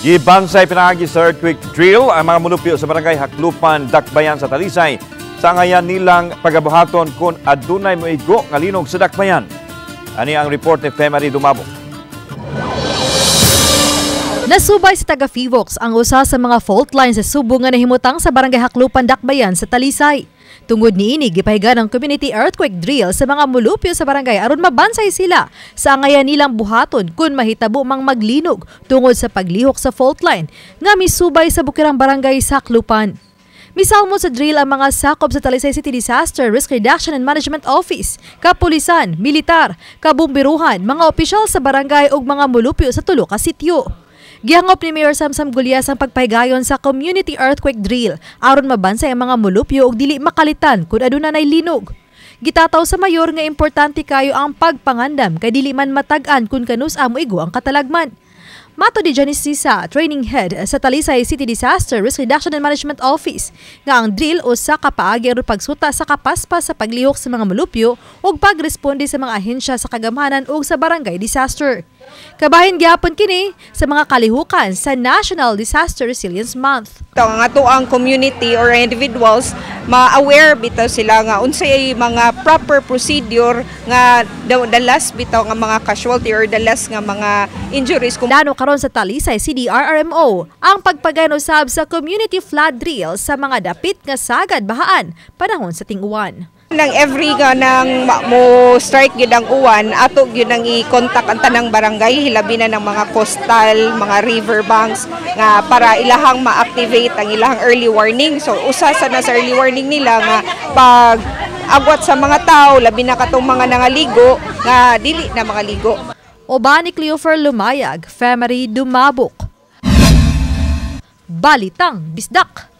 Gibansay pinagi sa earthquake drill ang mga mulupyo sa barangay Haklupan, Dakbayan sa Talisay. Sa ngayon nilang pagabuhaton kung adunay moigo nga linog sa Dakbayan. Ani ang report ni Femery Dumabok. Nasubay sa taga-Fivox ang usa sa mga fault lines sa Subo nga nahimutang sa barangay Haklupan, Dakbayan sa Talisay. Tungod niini gipahiga ng community earthquake drill sa mga mulupyo sa barangay aron mabansay sila sa angayan nilang buhaton kung mahitabo mang maglinog tungod sa paglihok sa fault line nga misubay sa bukirang barangay sa Haklupan. Misalmo sa drill ang mga sakop sa Talisay City Disaster Risk Reduction and Management Office, kapulisan, militar, kabumbiruhan, mga opisyal sa barangay ug mga mulupyo sa tulo ka sityo. Gihangop ni Mayor Samsam Gulyas ang pagpahigayon sa community earthquake drill aron mabansay ang mga mulupyo ug dili makalitan kung aduna nay linog. Gitataw sa mayor nga importante kayo ang pagpangandam kay dili man matag-an kung kanus-a moigo ang katalagman. Mato di Janice Sisa, training head sa Talisay City Disaster Risk Reduction and Management Office, nga ang drill usa ka paagi aron pagsuta sa kapaspas sa paglihok sa mga mulupyo ug pagresponde sa mga ahensya sa kagamhanan ug sa barangay disaster. Kabahin gyapon kini sa mga kalihukan sa National Disaster Resilience Month. Ang ato ang community or individuals ma-aware bitaw sila nga unsay mga proper procedure nga dalas bitaw nga mga casualty or dalas nga mga injuries. Dano karon sa Talisay CDRRMO ang pagpagayon usab sa community flood drill sa mga dapit nga sagad bahaan panahon sa ting-uwan. Nang every nga nang mo strike gyud ang uwan, ato gyud nang i-contact ang tanang barangay, hilabi na ng mga coastal, mga river banks nga para ilahang ma-activate ang ilahang early warning. So usa na sa early warning nila nga pag agwat sa mga tao, labi na katong mga nangaligo nga dili na mga ligo. Oba ni Cleofer Lumayag, Femery Dumabok. Balitang Bisdak.